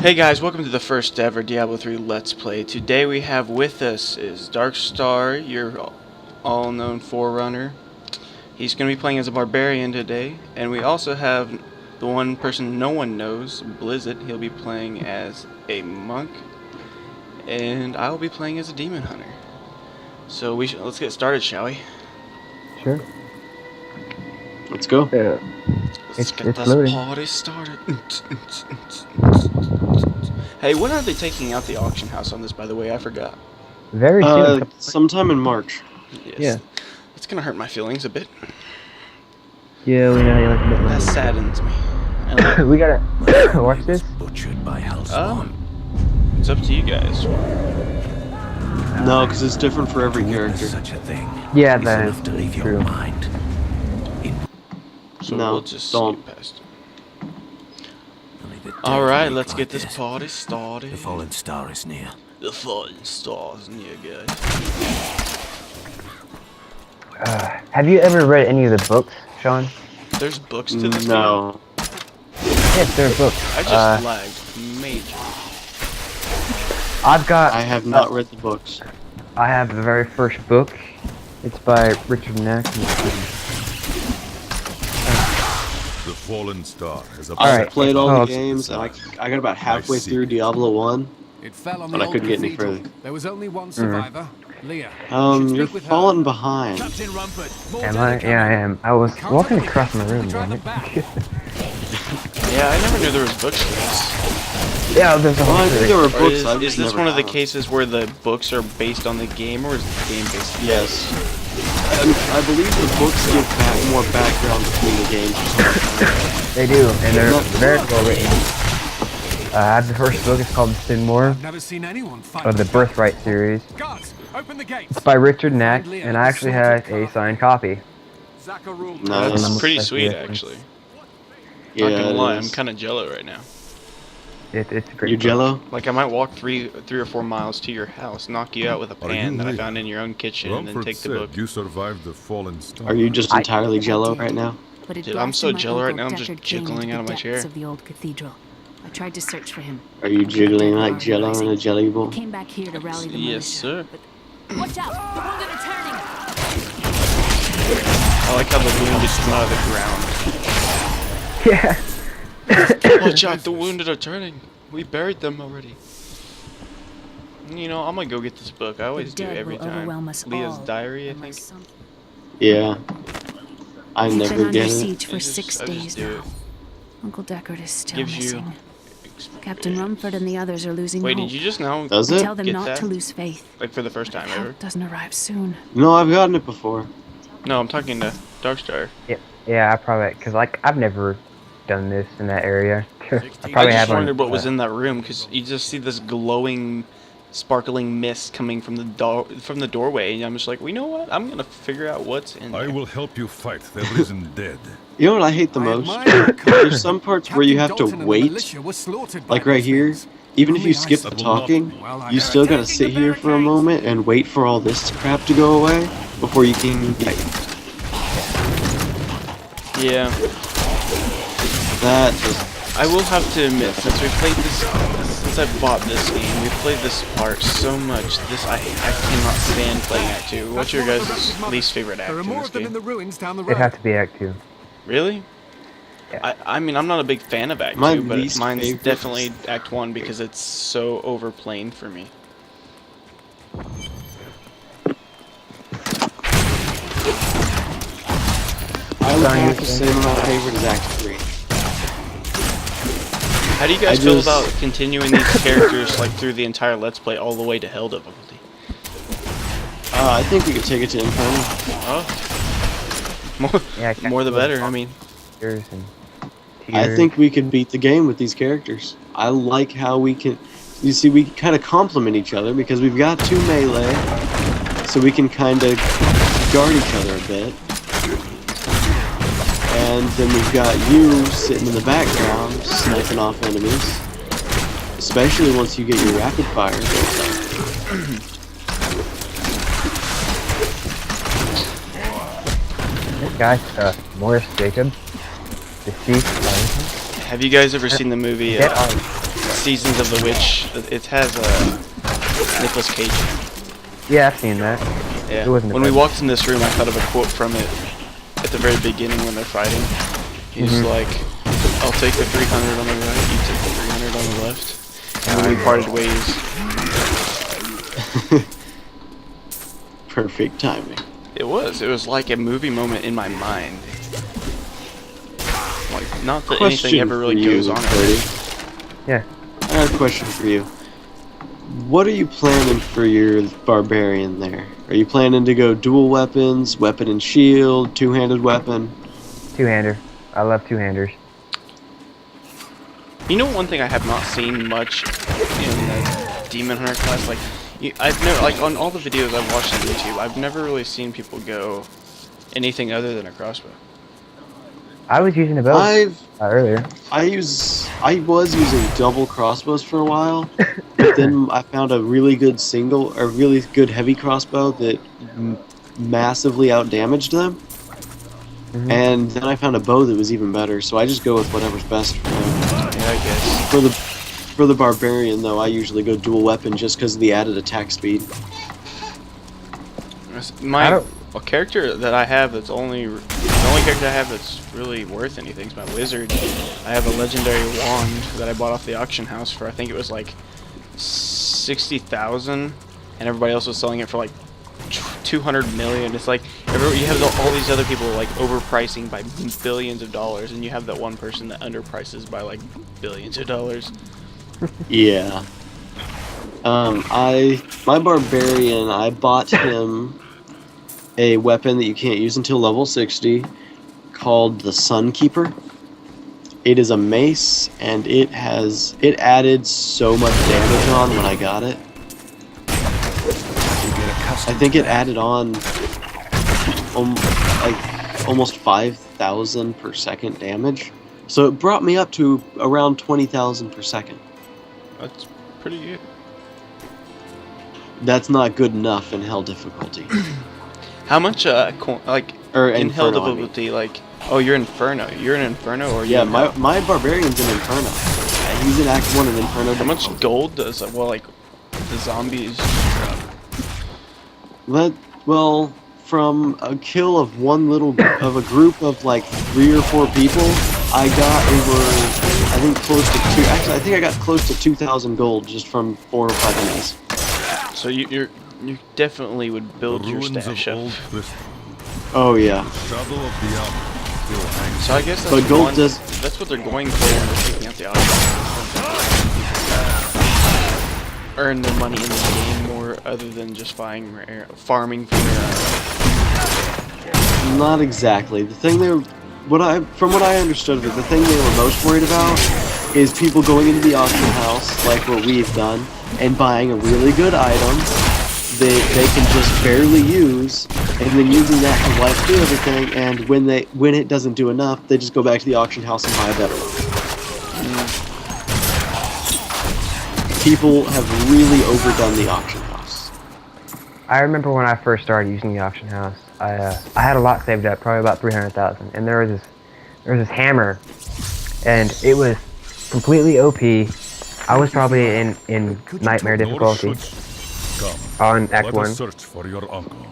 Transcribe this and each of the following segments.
Hey guys, welcome to the first ever Diablo 3 Let's Play. Today we have with us is Darkstar, your all-known forerunner. He's going to be playing as a barbarian today, and we also have the one person no one knows, Blizzit. He'll be playing as a monk, and I'll be playing as a demon hunter. So let's get started, shall we? Sure. Let's go. Yeah. Let's get it's this loading. party started. Hey, when are they taking out the auction house on this, by the way? I forgot. Very soon. Sometime in March. Yes. Yeah. It's gonna hurt my feelings a bit. Yeah, we know you like a bit more. That saddens me. We gotta watch this. Butchered by hell's It's up to you guys. No, because it's different for every character. Such a thing. Yeah, Is that enough is to leave true. your mind. So No, we'll just don't. skip past it. Only the dead Alright, make let's like get this this. party started. The fallen star is near. The fallen stars near, guys. Have you ever read any of the books, Sean? There's books to this No. Yes, there are books. game? I just lagged major. I've got. I have not read the books. I have the very first book. It's by Richard Nack. The fallen star has a I Alright. played all Oh, the games, and I got about halfway through Diablo 1. It fell on But the I couldn't old get any cathedral. further. There was only one survivor, Leah. You're falling behind. Captain Rumford. More Am I? dead Yeah, I coming. am. I was Can't walking tell across me. my room, We drive damn them back. it. Yeah, I never knew there was books to this. Yeah, there's a Well, I whole think there were Or books. is, I've is just this never one of the had them. cases where the books are based on the game, or is the game based on Yes. I believe the books give more background between the games. They do, and they're very well written. I have the first book. It's called The Sin War, I've never seen anyone fight. of the Birthright series. Guards, open the gates. It's by Richard Nack, and I actually have a signed copy. Zakharul. No, That's Um, pretty that's sweet, the- actually. Yeah, Not gonna it lie, I'm is. kind of jello right now. It's a great You book. jello? Like, I might walk three or 4 miles to your house, knock you out with a Are pan you that I real? found in your own kitchen, and then Rumford take the said book. you survived the fallen star. Are you just entirely jello right now? But it Dude, I'm so blasted my jello right uncle now, I'm just Deckard Jane jiggling into out of the my chair. depths of the old cathedral. I tried to search for him. Are you jiggling like jello in a jelly bowl? Came back here to rally the Yes, militia, sir. but watch out! The wounded are turning! I like how the wounded come out of the ground. Yeah. Watch out, the wounded are turning. We buried them already. You know, I'm gonna go get this book. I always do dead every will time. overwhelm us Leah's all, diary, I unless think. some- Yeah. I We've never been under get it. siege for I just- 6 I just days do it. now. Uncle Deckard is still Gives you. missing. Captain Rumford and the others are losing Wait, hope. did you just now Does I it? tell them get not that? to lose faith. like for the first time ever? Help doesn't arrive soon. No, I've gotten it before. No, I'm talking to Darkstar. Yeah, I probably, cause like I've never done this in that area. I I probably just have wondered one. what was in that room, because you just see this glowing, sparkling mist coming from the doorway, and I'm just like, well, you know what? I'm gonna figure out what's in there. I will help you fight the risen dead. You know what I hate the I most? admire your courage. There's some parts where you have Captain to Dalton and the wait, militia were slaughtered by like right those here. things. Even if you Only skip I the will not- talking, Well, I you got still it. gotta sit here for a moment and wait for all this crap to go away before you can get Yeah, that. Just, I will have to admit, since I bought this game, we've played this part so much. I cannot stand playing Act 2. What's your guys' least favorite act There are in more this of them in game? the ruins down the It'd road. have to be Act 2. Really? Yeah. I mean, I'm not a big fan of Act My 2, but least mine's favorite definitely Act 1 because it's so overplayed for me. I would have the same amount of favorite as Act 3. How do you guys I feel just- about continuing these characters like through the entire Let's Play all the way to Hell difficulty? I think we could take it to Inferno. Oh, more, Yeah, more the better. I mean, Tears and I tears. think we could beat the game with these characters. I like how we can. You see, we kind of complement each other because we've got 2 melee, so we can kind of guard each other a bit. And then we've got you sitting in the background, sniping off enemies. Especially once you get your rapid fire. This guy, Morris Jacob, deceased. have you guys ever seen the movie Dead on. Seasons of the Witch. It has Nicolas Cage. Yeah, I've seen that. Yeah. It wasn't When we bad. walked in this room, I thought of a quote from it at the very beginning when they're fighting. He's like, "I'll take the 300 on the right, you take the 300 on the left." And then we parted ways. Perfect timing. It was like a movie moment in my mind. Like, not that anything ever really goes on. Cody. Yeah. I have a question for you. What are you planning for your barbarian there? Are you planning to go dual weapons, weapon and shield, two-handed weapon? Two-hander. I love two-handers. You know, one thing I have not seen much in the Demon Hunter class, like, I've never, like, on all the videos I've watched on YouTube, I've never really seen people go anything other than a crossbow. I was using a bow earlier. I was using double crossbows for a while, but then I found a really good really good heavy crossbow that massively outdamaged them. And then I found a bow that was even better, so I just go with whatever's best for them. Yeah, I guess. For the barbarian, though, I usually go dual weapon just because of the added attack speed. A character that I have that's the only character I have that's really worth anything is my wizard. I have a legendary wand that I bought off the auction house for, I think it was like 60,000, and everybody else was selling it for like 200 million. It's like you have all these other people like overpricing by billions of dollars, and you have that one person that underprices by like billions of dollars. Yeah. My barbarian, I bought him a weapon that you can't use until level 60 called the Sunkeeper. It is a mace, and it added so much damage on when I got it. I think it added on like almost 5,000 per second damage. So it brought me up to around 20,000 per second. That's pretty good. That's not good enough in hell difficulty. How much like Or in hell Inferno, I mean. difficulty, like, oh, you're Inferno. You're an Inferno, or Yeah, you're my barbarian's in Inferno. He's in Act 1 in Inferno. How much gold does like the zombies drop? Well, from a kill of of a group of like 3 or 4 people, I got I think I got close to 2,000 gold just from 4 or 5 enemies. So you definitely would build your Ruins stash of up. old Blizzit. Oh yeah. Shadow of Diablo still hangs. So I guess But gold that's what they're going for when they're taking out the auction. Earn their money in the game more, other than just farming for Not exactly. The thing from what I understood of it, the thing they were most worried about is people going into the auction house, like what we've done, and buying a really good item that they can just barely use, and then using that to wipe through everything, and when it doesn't do enough, they just go back to the auction house and buy a better one. People have really overdone the auction house. I remember when I first started using the auction house, I had a lot saved up, probably about 300,000, and there was this hammer, and it was completely OP. I was probably in nightmare difficulty on Act 1, Search for your uncle.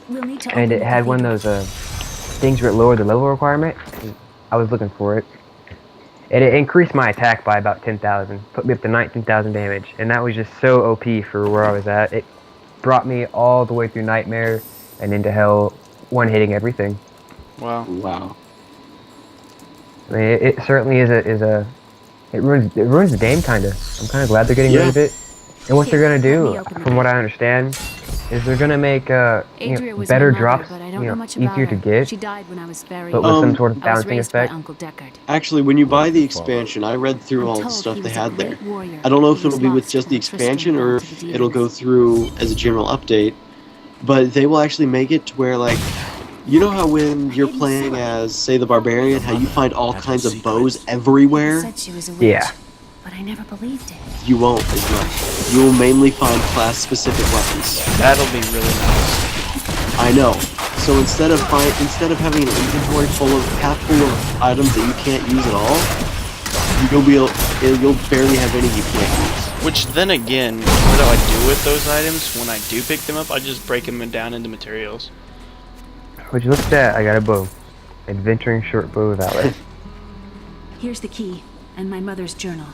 We'll need to and open it had the one of those things where it lowered the level requirement. I was looking for it. And it increased my attack by about 10,000, put me up to 19,000 damage, and that was just so OP for where I was at. It brought me all the way through Nightmare and into Hell, one-hitting everything. Wow. Wow. I mean, it certainly it ruins the game, kind of. I'm kind of glad they're getting rid of it. And what they're gonna do, from what I understand, is they're gonna make Adria was better my mother, drops, but I don't know much about easier to her. get, She died when I was very but with young. some sort of I was balancing raised by effect. Uncle Deckard. Actually, when you buy the expansion, I read through I'm all the told stuff he they was a had there. great warrior. I don't know if He was it'll be with lost just the when Tristan expansion fell or to if the it'll go demons. through as a general update, but they will actually make it to where, like, you know how when you're playing as, say, the Barbarian, how you find all kinds of bows everywhere? Said she was a witch, Yeah. but I never believed it. You won't as much. You will mainly find class-specific weapons. That'll be really nice. I know. So instead of having an inventory half full of items that you can't use at all, you'll barely have any you can't use. Which then again, what do I do with those items when I do pick them up? I just break them down into materials. Would you look at that? I got a bow. Adventuring short bow valid. Here's the key, and my mother's journal.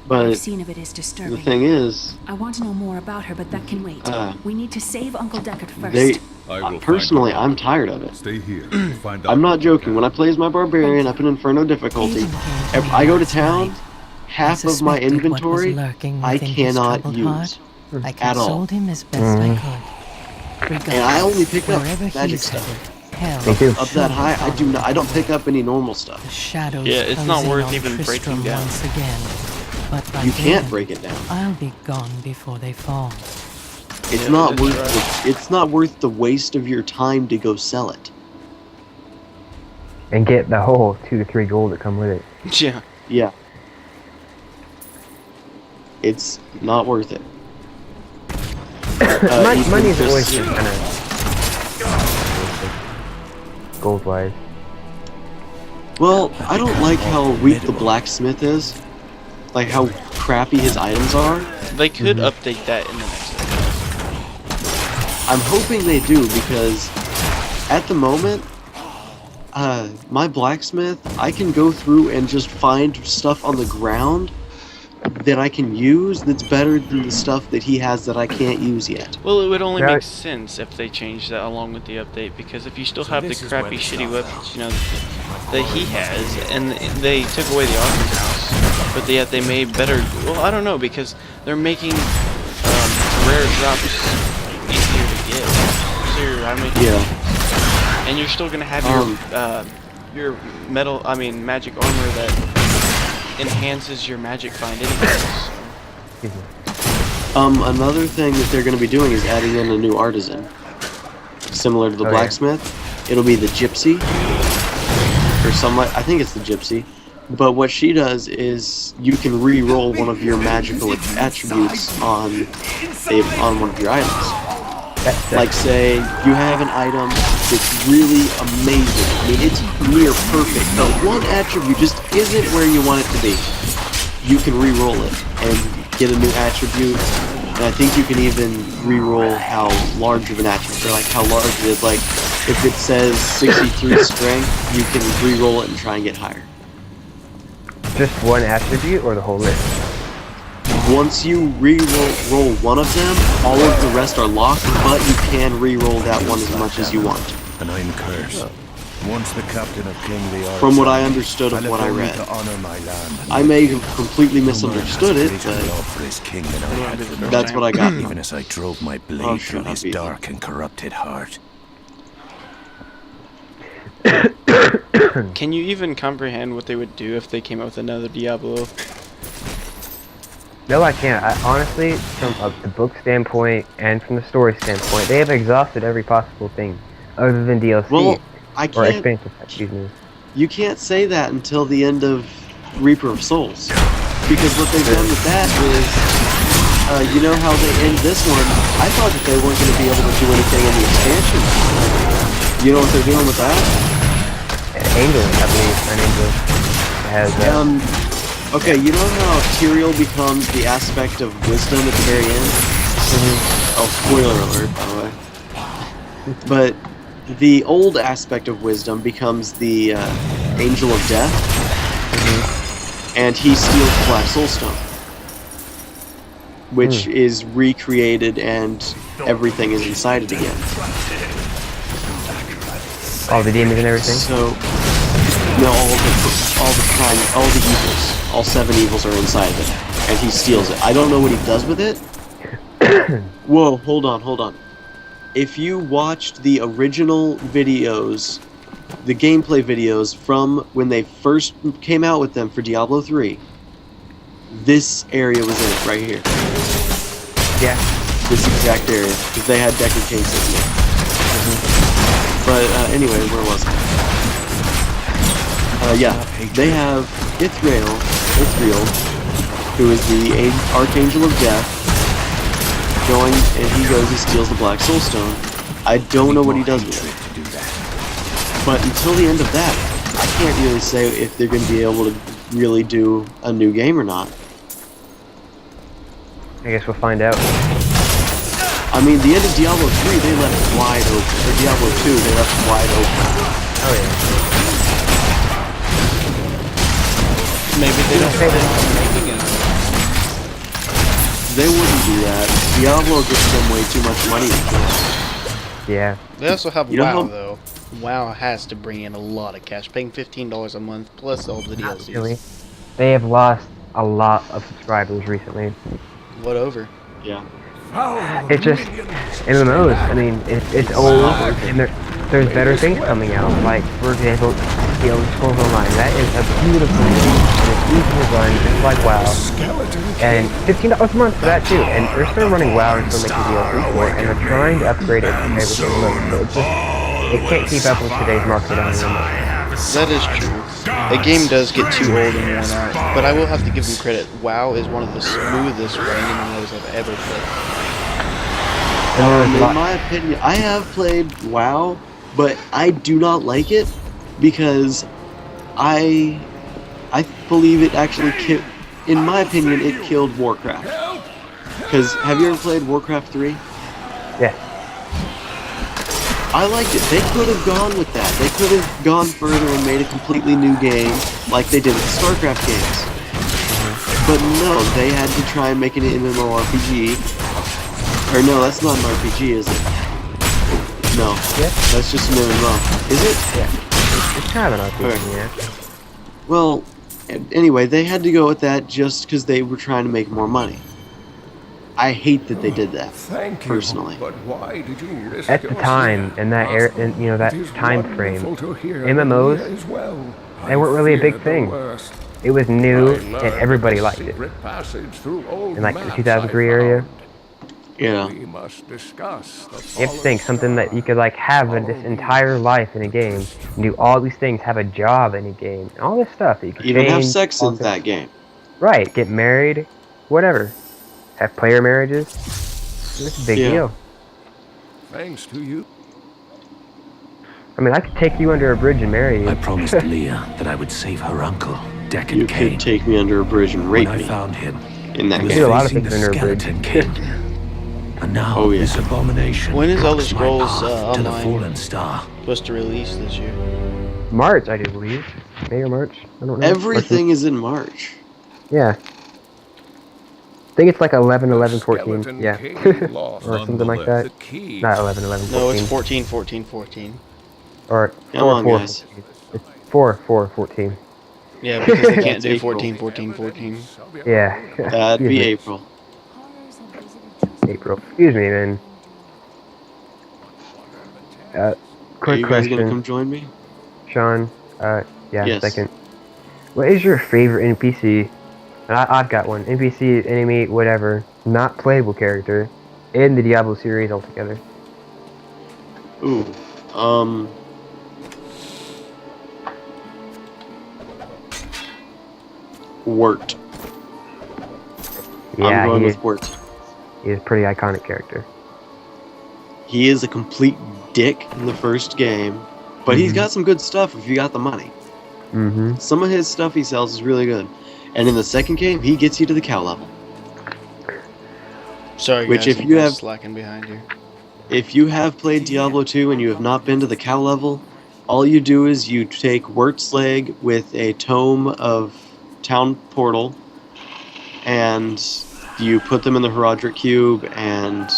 But I've seen of it is disturbing. the thing is, I want to know more about her, but that can wait. We need to save Uncle Deckard first. I will personally, find I'm tired of it. Stay here. Find out. I'm not joking. When I play as my barbarian up in Inferno difficulty, if I go to town, half of my inventory I cannot use I at all. consoled him as best I could. And I only pick up Wherever magic he's stuff. headed, hell Me too. Up that high, I don't pick up any normal The stuff. shadows Yeah, it's not close in worth on even breaking Tristram down. once again. But by You can't then, break it down. I'll be gone before they fall. It's not worth it's not worth the waste of your time to go sell it. And get the whole 2 to 3 gold that come with it. Yeah. Yeah. It's not worth it. Money is even always just- kind of gold wise. Well, I don't like how weak the blacksmith is. Like how crappy his items are. They could update that in the next episode. I'm hoping they do because at the moment, my blacksmith, I can go through and just find stuff on the ground that I can use that's better than the stuff that he has that I can't use yet. Well, it would only Yeah. make sense if they changed that along with the update, because if you still have the this is where crappy, the shitty stuff weapons, you know, that he has, and they took away the auction house, but yet they made better. Well, I don't know, because they're making rare drops easier to get. So I mean, Yeah. and you're still gonna have your magic armor that enhances your magic find anyways. Another thing that they're going to be doing is adding in a new artisan. Similar to the Oh, yeah. blacksmith. It'll be the gypsy. Or I think it's the gypsy. But what she does is you can re-roll one of your magical attributes on one of your items. Like say you have an item that's really amazing. I mean it's near perfect, but one attribute just isn't where you want it to be. You can re-roll it and get a new attribute. And I think you can even re-roll how large of an attribute, or like how large it is. Like if it says 63 strength, you can re-roll it and try and get higher. Just one attribute or the whole list? Once you re-roll one of them, all of the rest are locked, but you can re-roll that one as much as you want. And I'm cursed. Once the captain of King the Arts, From what I understood of what I read. to honor my land. I may have completely misunderstood it, Greater but love for his king than I had for mine. that's what I got. Even as I drove my blade Oh, through shut his up, Ethan. dark and corrupted heart. Can you even comprehend what they would do if they came out with another Diablo? No, I can't. Honestly, from the book standpoint and from the story standpoint, they have exhausted every possible thing other than DLC Well, I or can't. expansion. Excuse me. You can't say that until the end of Reaper of Souls, because what they've done with that is, you know how they end this one. I thought that they weren't going to be able to do anything in the expansion. You know what they're doing with that? Angel, I believe, an angel has. Okay, you know how Tyrael becomes the aspect of wisdom at the very end? Oh, spoiler alert, by the way. But the old aspect of wisdom becomes the angel of death, and he steals the Black Soul Stone, which is recreated and everything is inside it again. all the demons and everything. So, no, all the evils, all 7 evils are inside of it, and he steals it. I don't know what he does with it. Whoa, hold on. If you watched the original videos, the gameplay videos from when they first came out with them for Diablo 3, this area was in it, right here. Yeah. This exact area, because they had Deckard Cain sitting there. But anyway, where was I? Yeah, they have Ithrael, who is the Archangel of Death, going, and he goes and steals the Black Soul Stone. I don't know what he does with it. To do that. But until the end of that, I can't really say if they're going to be able to really do a new game or not. I guess we'll find out. I mean, the end of Diablo 3, they left wide open. Or Diablo 2, they left wide open. Oh yeah. Maybe they don't plan on making it. They wouldn't do that. Diablo gives them way too much money to kill. Yeah. They also have You know WoW how- though. WoW has to bring in a lot of cash, paying $15 a month plus all the DLCs. Really. They have lost a lot of subscribers recently. What over? Yeah. It's just MMOs. I mean, it's old, and there's better things coming out. Like, for example, Scrolls Online. That is a beautiful game, and it's easy to run, just like WoW. And $15 a month for that too. And they're still running WoW and still making DLC for it, and they're trying to upgrade it every single month. So it's just, it can't keep up with today's market anymore. That is true. A game does get too old and worn out, but I will have to give them credit. WoW is one of the smoothest running MMOs I've ever played. In my opinion, I have played WoW, but I do not like it because I believe it actually in my opinion, it killed Warcraft. Because have you ever played Warcraft 3? Yeah. I liked it. They could have gone with that. They could have gone further and made a completely new game like they did with the StarCraft games. But no, they had to try and make it an MMORPG. Or no, that's not an RPG, is it? No. Yeah. That's just an MMO. Is it? Yeah. It's kind of an RPG, Okay. yeah. Well, anyway, they had to go with that just because they were trying to make more money. I hate that they did that, personally. But why did you risk At the time, in that era, in, you know, that time frame, MMOs, they weren't really a big thing. It was new, and everybody liked it. In like the 2003 area. Yeah. We must discuss the You have to think something that you could like have this entire life in a game, and do all these things, have a job in a game, and all this stuff that you could Even have change, sex all in this- that game. Right, get married, whatever. Have player marriages. It's a big Yeah. deal. Thanks to you. I mean, I could take you under a bridge and marry you. I promised Leah that I would save her uncle, Deckard You Cain. could take me under a bridge and When rape I me found him, in that he was do a game. lot of facing things the under a bridge. Skeleton King. And now Oh, yeah. this abomination When is Elder blocks my Scrolls, path to the Online? Fallen Star. Supposed to release this year. March, I do believe. May or March? I don't know. Everything is in March. Yeah. I think it's like 11, 11, 14. Skeleton Yeah. King lost Or something like the that. key. Not 11, 11, 14. No, it's 14, 14, 14. Or Come 4, on, 4, guys. 14. It's 4, 4, 14. Yeah, because they can't That's do April. 14, 14, 14. Yeah. That'd Excuse be me. April. April. Excuse me, then. Are Quick you guys gonna question, come join me? Sean. Yeah, Yes. second. What is your favorite NPC? And I've got one. NPC, enemy, whatever. Not playable character in the Diablo series altogether. Ooh. Wirt. Yeah, I'm going he with is, Wirt. he is a pretty iconic character. He is a complete dick in the first game, but he's got some good stuff if you got the money. Mm-hmm. Some of his stuff he sells is really good. And in the second game, he gets you to the cow level. Sorry, Which, guys, if I'm you kinda have- slacking behind here. If you have played Diablo 2 and you have not been to the cow level, all you do is you take Wirt's leg with a tome of Town Portal, and you put them in the Herodric Cube and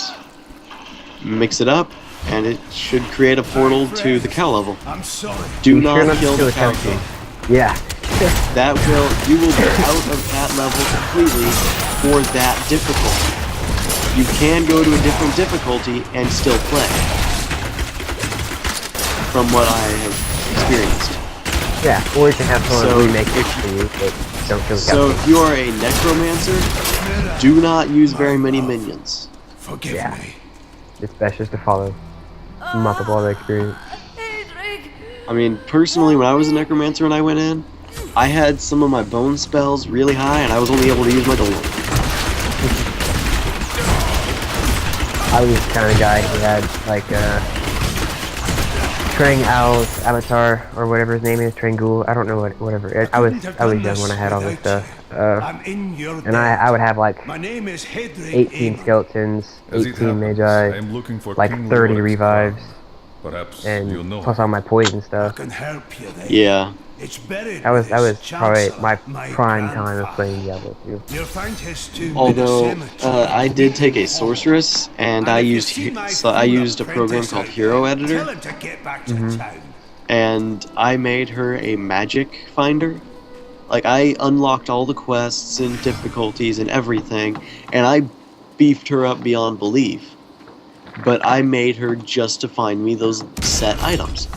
mix it up, and it should create a portal to the cow level. I'm sorry. Do Be sure not to kill the cow. king. Yeah. That will, you will be out of that level completely for that difficulty. You can go to a different difficulty and still play. From what I have experienced. Yeah, or you can have someone So, remake it for you, but don't kill the So captain. if you are a necromancer, do not use very many minions. Forgive Yeah. me. It's best just to follow. Mop up all the experience. I mean, personally, when I was a necromancer and I went in, I had some of my bone spells really high, and I was only able to use my golem. I was the kind of guy who had like Trang Al's avatar or whatever his name is, Trangul. I don't know whatever. I was young when I had all this stuff. And I would have like 18 skeletons, As it 18 happens, I magi, am looking for like King 30 Royal's revives, crown. Perhaps and you'll know plus her. all my poison stuff. Yeah. That was probably my prime time of playing Diablo 2. Although I did take a sorceress, and I used a program called Hero Editor, and I made her a magic finder. Like, I unlocked all the quests and difficulties and everything, and I beefed her up beyond belief. But I made her just to find me those set items,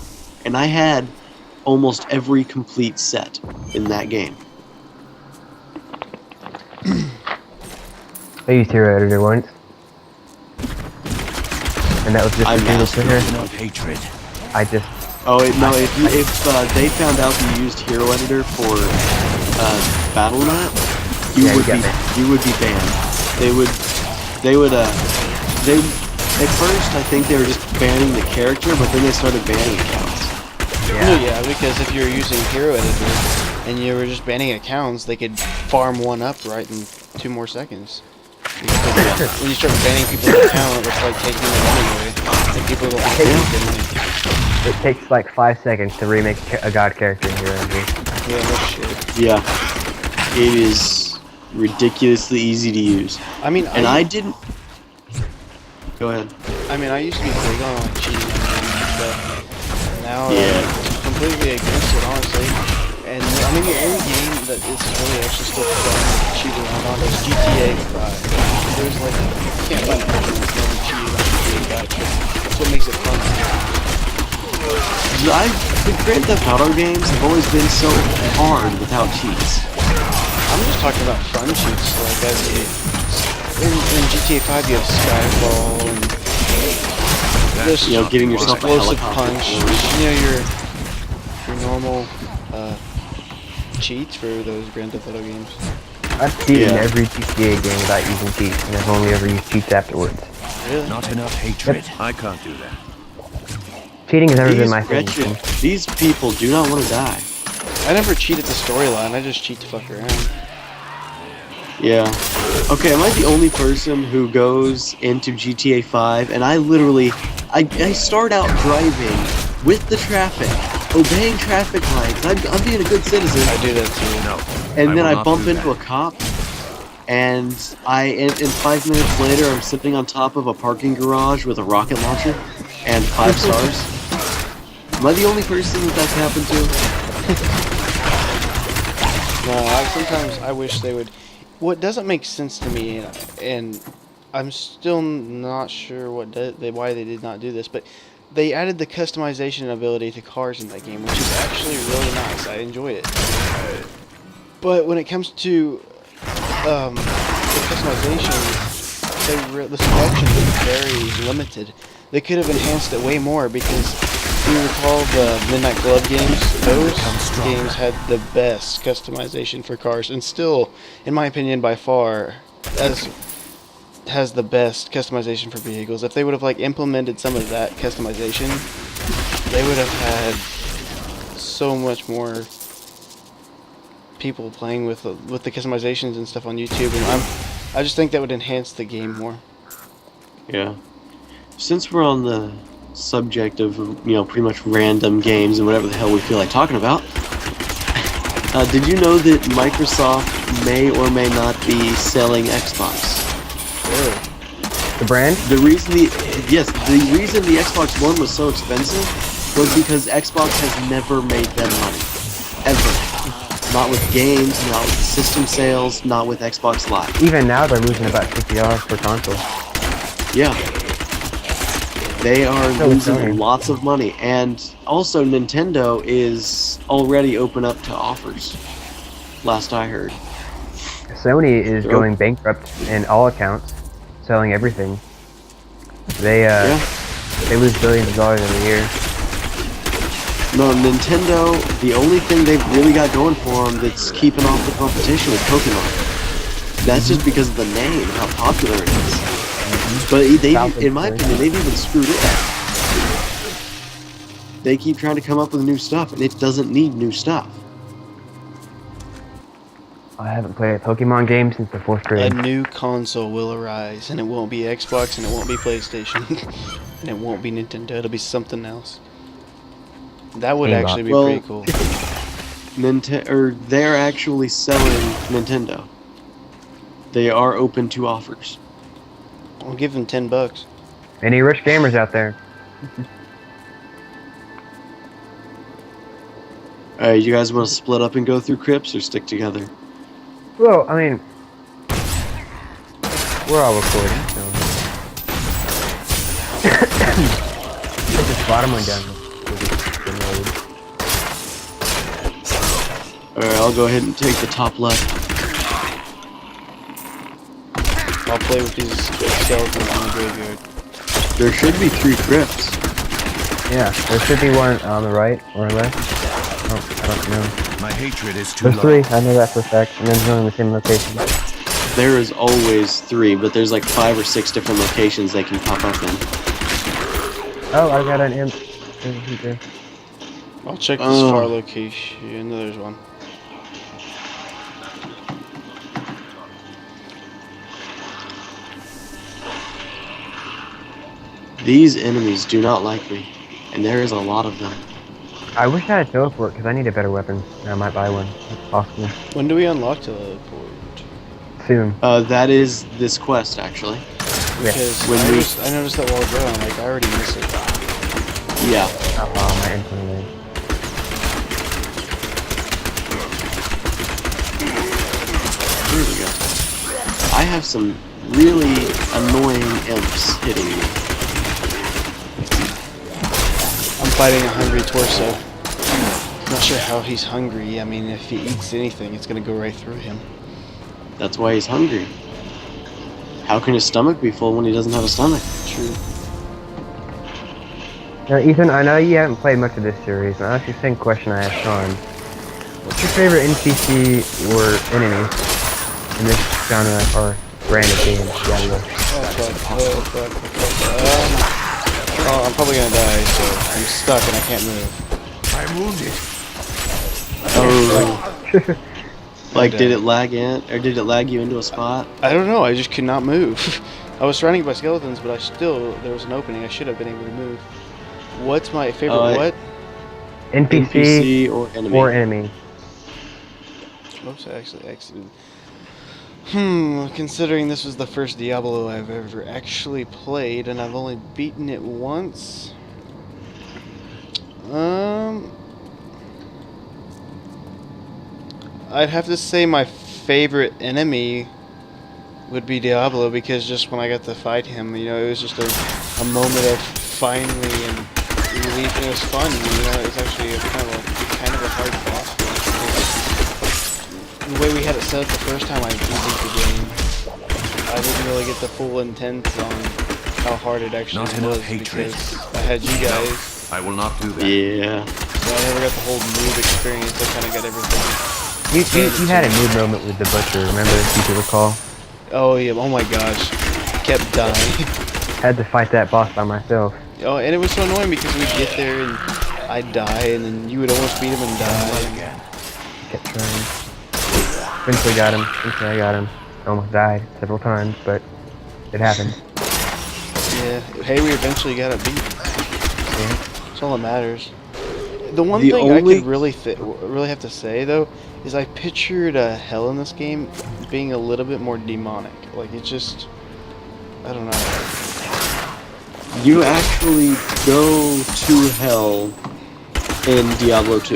and I had almost every complete set in that game. I used Hero Editor once, and that was just I a single mastered trigger. Of hatred. I just If they found out you used Hero Editor for Battle Map, Yeah, you would be banned. They at first I think they were just banning the character, but then they started banning accounts. Well, yeah, because if you were using Hero Editor and you were just banning accounts, they could farm one up right in 2 more seconds. When you start banning people's account, it's like taking their money away. And people don't take their money. it takes like 5 seconds to remake a god character in Hero Editor. Yeah, no shit. Yeah, it is ridiculously easy to use. I mean, And I didn't. Go ahead. I mean, I used to be big on like cheating and stuff. Now Yeah. I'm completely against it, honestly. And I mean, the only game that is really actually still fun cheating on is GTA 5. There's like, you can't find a person that's never cheated on GTA 5. That's what makes it fun. The Grand Theft Auto games have always been so hard without cheats. I'm just talking about fun cheats, like as in GTA 5 you have Skyfall and this, Giving yourself a explosive helicopter. punch, your normal cheats for those Grand Theft Auto games. I've cheated in Yeah. every GTA game without using cheats, and I've only ever used cheats afterwards. Really? Not enough hatred. I can't do that. Cheating has never been my thing. These people do not want to die. I never cheat at the storyline, I just cheat to fuck around. Yeah. Okay, am I the only person who goes into GTA 5 and I literally, I start out driving with the traffic, obeying traffic lights, I'm being a good citizen, I do that too. No. and then will I not bump do into a that. cop, and in 5 minutes later I'm sitting on top of a parking garage with a rocket launcher and 5 stars. Am I the only person that's happened to? No, sometimes I wish they would. What doesn't make sense to me, and I'm still not sure why they did not do this, but they added the customization ability to cars in that game, which is actually really nice. I enjoy it. But when it comes to the customization, the selection is very limited. They could have enhanced it way more because if you recall the Midnight Glove games, those games had the best customization for cars, and still, in my opinion, by far, has the best customization for vehicles. If they would have like implemented some of that customization, they would have had so much more people playing with the customizations and stuff on YouTube, and I just think that would enhance the game more. Yeah. Since we're on the subject of, pretty much random games and whatever the hell we feel like talking about, did you know that Microsoft may or may not be selling Xbox? The brand? The reason the Xbox One was so expensive was because Xbox has never made them money. Ever. Not with games, not with system sales, not with Xbox Live. Even now, they're losing about $60 per console. Yeah. They are So losing insane. lots of money, and also Nintendo is already open up to offers. Last I heard. Sony is Sure. going bankrupt in all accounts, selling everything. They they lose billions of dollars every year. No, Nintendo, the only thing they've really got going for them that's keeping off the competition is Pokemon. That's just because of the name, how popular it is. But they, in my opinion, they've even screwed it. they keep trying to come up with new stuff, and it doesn't need new stuff. I haven't played a Pokemon game since the 4th A grade. new console will arise, and it won't be Xbox, and it won't be PlayStation, and it won't be Nintendo. It'll be something else. That would Aimbot. actually be Well, pretty cool. They're actually selling Nintendo. They are open to offers. I'll give them $10. Any rich gamers out there? Alright, you guys want to split up and go through crypts or stick together? Well, I mean, we're all recording, so. Put this bottom one down. Alright, I'll go ahead and take the top left. I'll play with these skeletons in the graveyard. There should be 3 crypts. Yeah, there should be one on the right or left. Oh, I don't know. My hatred is too There's low. 3, I know that for a fact, and there's one in the same location. There is always 3, but there's like 5 or 6 different locations they can pop up in. Oh, I got an imp. There. I'll check this Oh. far location. There's one. These enemies do not like me, and there is a lot of them. I wish I had teleport, because I need a better weapon. I might buy one, if possible. When do we unlock teleport? Soon. That is this quest, actually. Because When I we- noticed that while ago, I'm like, I already missed it. Yeah. Oh, my infinite. Here we go. I have some really annoying imps hitting me. I'm fighting a hungry torso. I'm not sure how he's hungry. I mean, if he eats anything, it's gonna go right through him. That's why he's hungry. How can his stomach be full when he doesn't have a stomach? True. Now, Ethan, I know you haven't played much of this series, and I'll ask you the same question I asked Sean. What's your favorite NPC or enemy in this genre or brand of game, Diablo? Oh, I'm probably gonna die, so I'm stuck and I can't move. I'm wounded. Oh. Like, did it lag in, or did it lag you into a spot? I don't know, I just could not move. I was surrounded by skeletons, but there was an opening. I should have been able to move. What's my favorite what? NPC or enemy? or enemy. Oops, I actually exited. Considering this was the first Diablo I've ever actually played, and I've only beaten it once. I'd have to say my favorite enemy would be Diablo, because just when I got to fight him, you know, it was just a moment of finally and relief, and it was fun. You know, it's actually kind of a hard boss fight. The way we had it set up the first time I beat the game, I didn't really get the full intent on how hard it actually Not enough was, hatred. because I had you guys, I will not do that. Yeah. so I never got the whole noob experience. I kind of got everything. You had a mood moment with the butcher, remember, if you could recall? Oh yeah, oh my gosh. Kept dying. Had to fight that boss by myself. Oh, and it was so annoying because we'd get there and I'd die, and then you would almost beat him and die. Kept trying. Eventually got him. Eventually I got him. Almost died several times, but it happened. Yeah. Hey, we eventually got it beat. Yeah. That's all that matters. The one The thing I only- could really have to say though is I pictured hell in this game being a little bit more demonic. Like it just, I don't know. You actually go to hell in Diablo 2.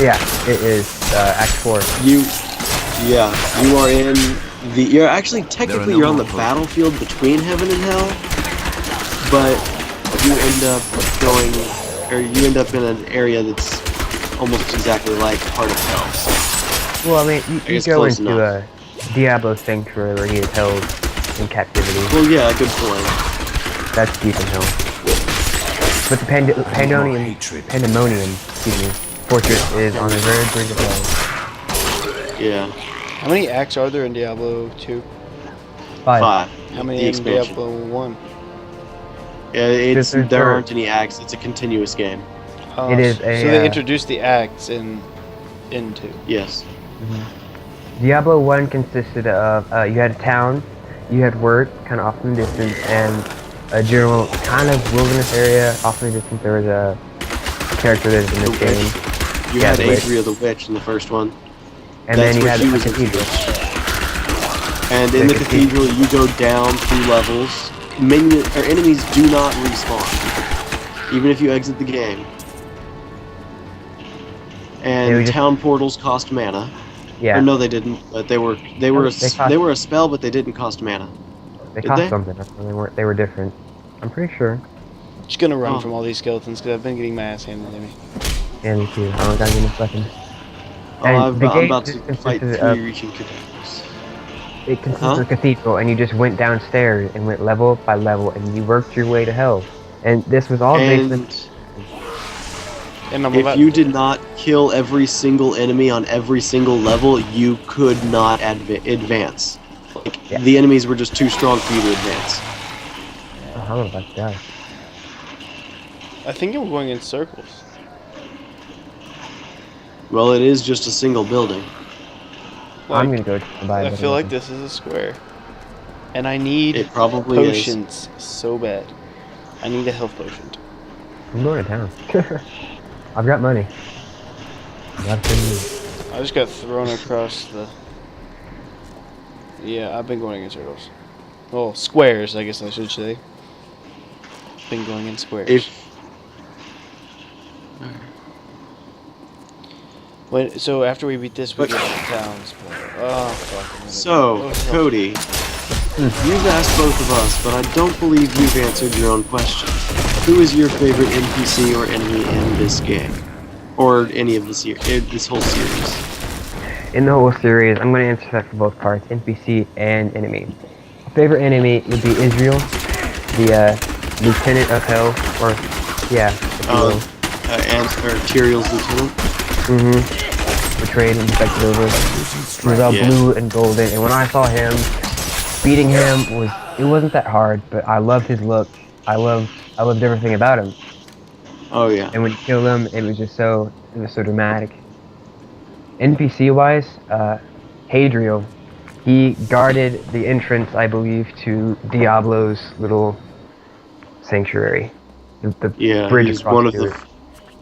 Yeah, it is Act 4. You are in the. You're actually technically no you're on the more battlefield between heaven and hell, but you end up going, or you end up in an area that's almost exactly like part of hell. Well, I mean, you guess go close into enough. a Diablo sanctuary where he is held in captivity. Well, yeah, good point. That's deep in hell. But the pandemonium, fortress is on the very brink of hell. Yeah. How many acts are there in Diablo 2? 5. How many The in expansion. Diablo 1? Yeah, This is there third. aren't any acts. It's a continuous game. It is so a, they introduced the acts in 2. Yes. Diablo 1 consisted of, you had a town, you had work, kind of off in the distance, and a general kind of wilderness area. Off in the distance, there was a character that is in The this witch. game. You Yeah, had the witch. Adria the witch in the first one. And That's then you where had she a was cathedral. And in the cathedral, you go down through levels. Enemies do not respawn, even if you exit the game. And They just- town portals cost mana. Yeah, Or no, they didn't. But they were They cost- a spell, but they didn't cost mana. they did cost they? something. They were different. I'm pretty sure. Just gonna run Oh. from all these skeletons because I've been getting my ass handed to me. Yeah, me too. I don't got in a second. Oh, And I'm the game about to just fight consisted 3 of- reaching cadavers. It consisted Huh? of a cathedral, and you just went downstairs and went level by level, and you worked your way to hell. And this was all based on... And And I'm if about you did not kill every single enemy on every single level, you could not advance. Like, Yeah. the enemies were just too strong for you to advance. Oh, how about that? I think I'm going in circles. Well, it is just a single building. I'm Like, gonna go buy I feel like this is a square. And I need It probably potions so bad. I need a health potion. I'm going to town. I've got money. I've been... I just got thrown across the... Yeah, I've been going in circles. Well, squares, I guess I should say. Been going in squares. If So after we beat this, we But- get the towns. Oh, fuck. so, Cody, you've asked both of us, but I don't believe you've answered your own question. Who is your favorite NPC or enemy in this game, or any of this whole series? In the whole series, I'm going to answer that for both parts, NPC and enemy. Favorite enemy would be Israel, the Lieutenant of Hell, or, yeah, if you will. Tyrael's lieutenant. Betrayed and defected over. He was all Yeah. blue and golden, and when I saw him, beating him it wasn't that hard, but I loved his look. I loved everything about him. Oh yeah. And when you kill him, it was so dramatic. NPC wise, Hadriel, he guarded the entrance, I believe, to Diablo's little sanctuary. The Yeah, bridge he's across one of the the. river.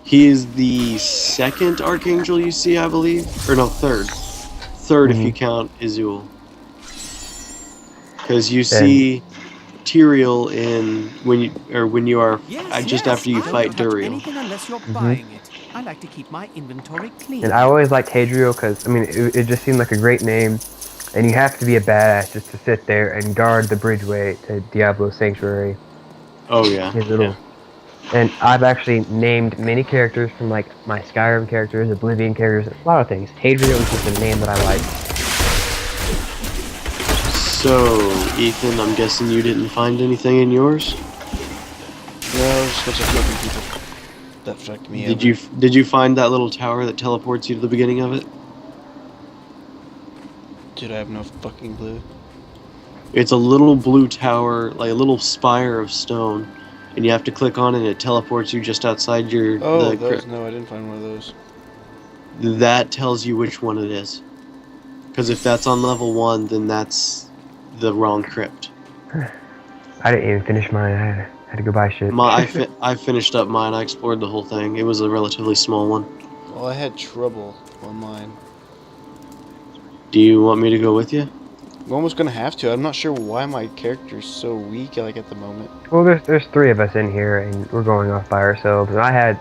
He is the second archangel you see, I believe, or no, third. Third if you count Izul. Because you see Tyrael in when you are just after you fight Duriel. Anything unless you're buying it. I like to keep my inventory clean. And I always liked Hadriel because, I mean, it just seemed like a great name. And you have to be a badass just to sit there and guard the bridgeway to Diablo's sanctuary. Oh yeah. His little... And I've actually named many characters from, like, my Skyrim characters, Oblivion characters, a lot of things. Hadriel is just a name that I like. So, Ethan, I'm guessing you didn't find anything in yours? No, just a bunch of fucking people that fucked me up. Did you find that little tower that teleports you to the beginning of it? Dude, I have no fucking clue. It's a little blue tower, like a little spire of stone, and you have to click on it and it teleports you just outside your... Oh, those, no, I didn't find one of those. That tells you which one it is. Because if that's on level 1, then that's the wrong crypt. I didn't even finish mine. I had to go buy shit. I finished up mine. I explored the whole thing. It was a relatively small one. Well, I had trouble on mine. Do you want me to go with you? I'm almost gonna have to. I'm not sure why my character's so weak, like, at the moment. Well, there's 3 of us in here, and we're going off by ourselves. And I had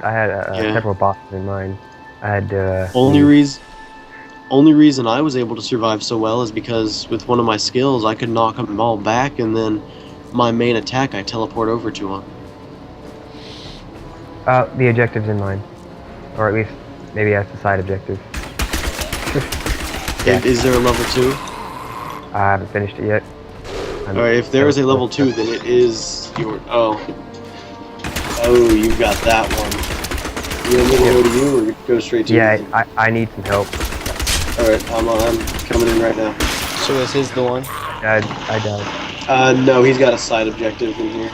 several bosses in mind. I had Only reason I was able to survive so well is because with one of my skills, I could knock them all back, and then my main attack, I teleport over to them. the objective's in mind, or at least maybe that's the side objective. Yeah. Is there a level 2? I haven't finished it yet. Alright, if there is a level 2, then it is your... Oh, you've got that one. You want me to go to you, or go straight to you? Yeah, I need some help. Alright, I'm coming in right now. So is his the one? I died. No, he's got a side objective in here.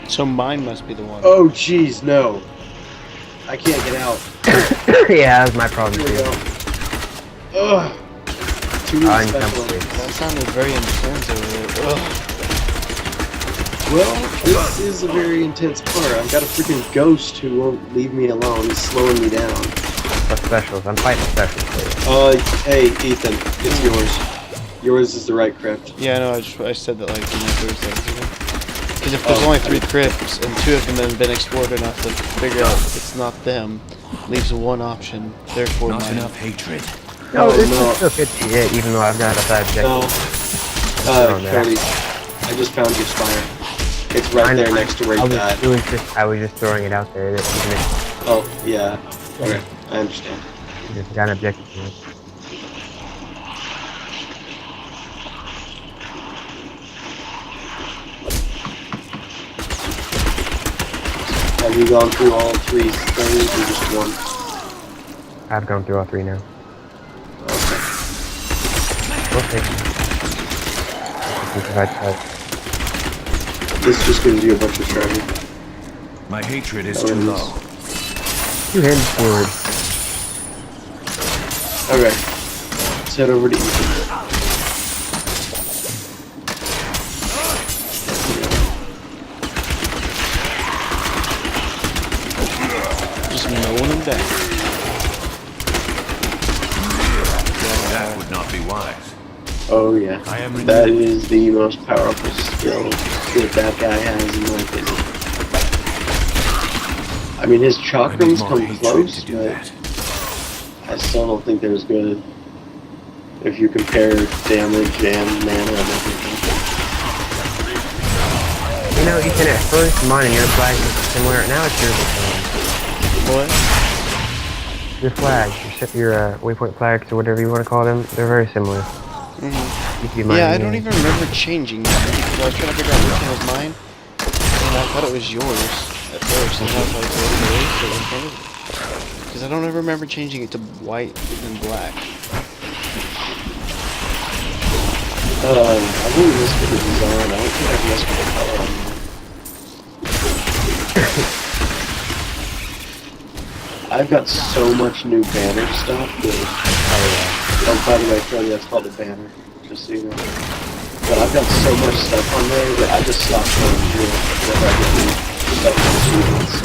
So mine must be the one. Oh, jeez, no. I can't get out. Yeah, that was my problem Here we too. go. Ugh. Too many I'm special. comfortable. That sounded very intense over there. Ugh. Well, this is a very intense part. I've got a freaking ghost who won't leave me alone. He's slowing me down. What specials? I'm fighting specials. Hey, Ethan, it's yours. Yours is the right crypt. Yeah, I know. I said that like in my first episode. Because if there's only 3 crypts and 2 of them have been explored enough to figure out it's not them, leaves 1 option. Therefore, Not mine. enough hatred. No, Oh, this no. is still 58, even though I've got a side objective. No. Cody, I just found your spire. It's right there next to where you died. I was just throwing it out there. Oh, yeah. Okay, I understand. Just got an objective to it. Have you gone through all 3 things or just 1? I've gone through all 3 now. Okay. We'll see. This just gives you a bunch of treasure. My hatred is Oh, too it is. low. 2 hands forward. Okay. Let's head over to Ethan. Just mowing them down. That would not be wise. Oh yeah. I am That is the most powerful skill that guy has in my opinion. I mean his I need chakrams more come hatred close, to do but that. I still don't think they're as good if you compare damage and mana and everything. You know, Ethan, at first, mine and your flag was similar. Now it's yours. What? Your flags, your waypoint flags, or whatever you want to call them, they're very similar. Yeah, I don't even remember changing them because I was trying to figure out which one was mine, and I thought it was yours at first, and I was like, because I don't ever remember changing it to white and black. I really missed the design. I don't think I've messed with the color on that. I've got so much new banner stuff that oh, by the way, Freddy, that's called a banner, just so you know. But I've got so much stuff on there that I just stopped going through it whenever I get new stuff from achievements.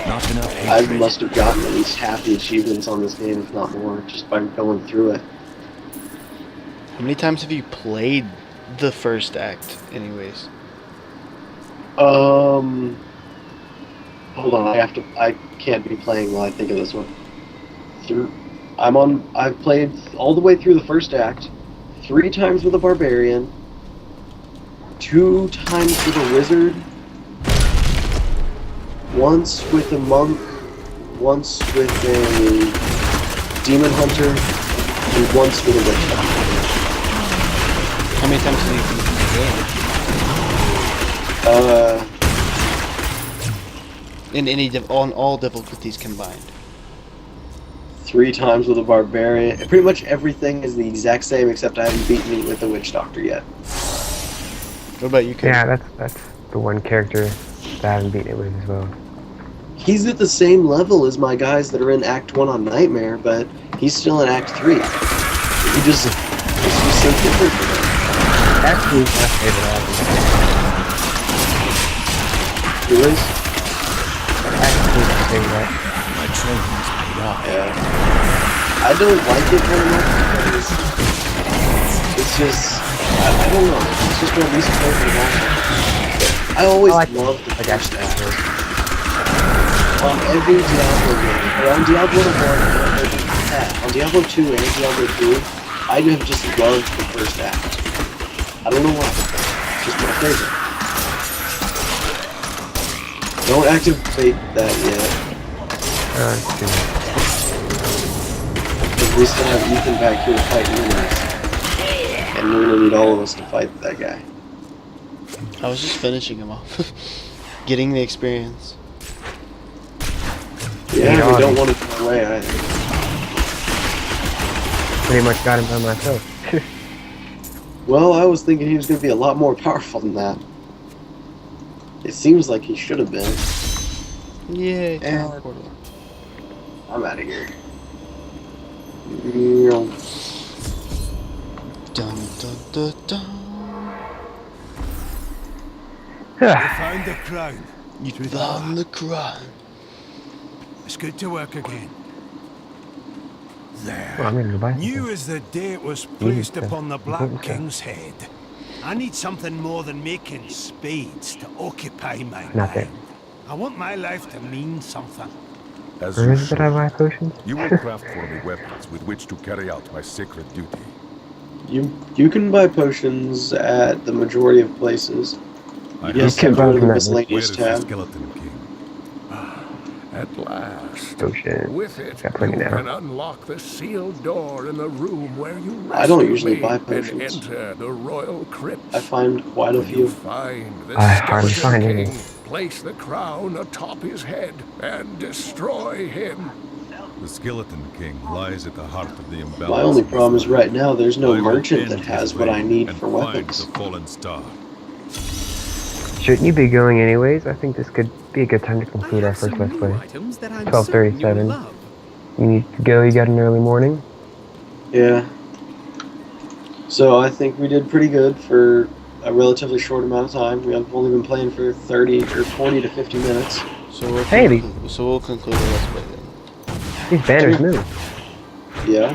Not enough I hatred. must have gotten at least half the achievements on this game, if not more, just by going through it. How many times have you played the first act, anyways? Hold on, I can't be playing while I think of this one. I've played all the way through the first act, 3 times with a barbarian, 2 times with a wizard, once with a monk, once with a demon hunter, and once with a witch doctor. How many times have you in on all difficulties combined? 3 times with a barbarian. Pretty much everything is the exact same, except I haven't beaten it with the witch doctor yet. What about you, Cody? Yeah, that's the one character that I haven't beaten it with as well. He's at the same level as my guys that are in Act 1 on Nightmare, but he's still in Act 3. It's just so different for him. Actually, my favorite album. Who is? Actually, my favorite. My training's paid off. Yeah. I don't like it very much because it's just, I don't know, it's just my least favorite album. I always loved the first act. On every Diablo game, or on Diablo 1, on Diablo 2 and Diablo 3, I have just loved the first act. I don't know why. It's just my favorite. Don't activate that yet. Because we still have Ethan back here to fight enemies. And we're gonna need all of us to fight that guy. I was just finishing him off. Getting the experience. Yeah, we don't want to go away either. Pretty much got him by myself. Well, I was thinking he was going to be a lot more powerful than that. It seems like he should have been. Yay, Yeah. portal. I'm out of here. Dun dun dun dun. Found the crown. You Found the crown. It's good to work again. There. Well, I'm gonna go buy New something. as the day it was placed stuff. upon the Black Important stuff. King's head. I need something more than making spades to occupy my Not there. mind. I want my life to mean something. As Where you is it that I should. buy potions? You will craft for me weapons with which to carry out my sacred duty. You can buy potions at the majority of places. I Yes, can go buy to the from that Where miscellaneous is the tab. Skeleton King? At last. Potion. With it, Got plenty you now. can unlock the sealed door in the room where you I don't rescued usually me buy and potions. enter the royal crypt. I find quite a When you few. find the I hardly Skeleton find any. King, place the crown atop his head and destroy him. The Skeleton King lies at the heart of the imbalance. My only problem is right now there's no I will merchant end that his has what I reign need and for find weapons. the fallen star. Shouldn't you be going anyways? I think this could be a good time to conclude our first Let's Play. 12:37. You need to go, you got an early morning. Yeah. So I think we did pretty good for a relatively short amount of time. We've only been playing for 30 or 40 to 50 minutes. So we'll Hey, so we'll conclude the let's play then. These banners move. Yeah.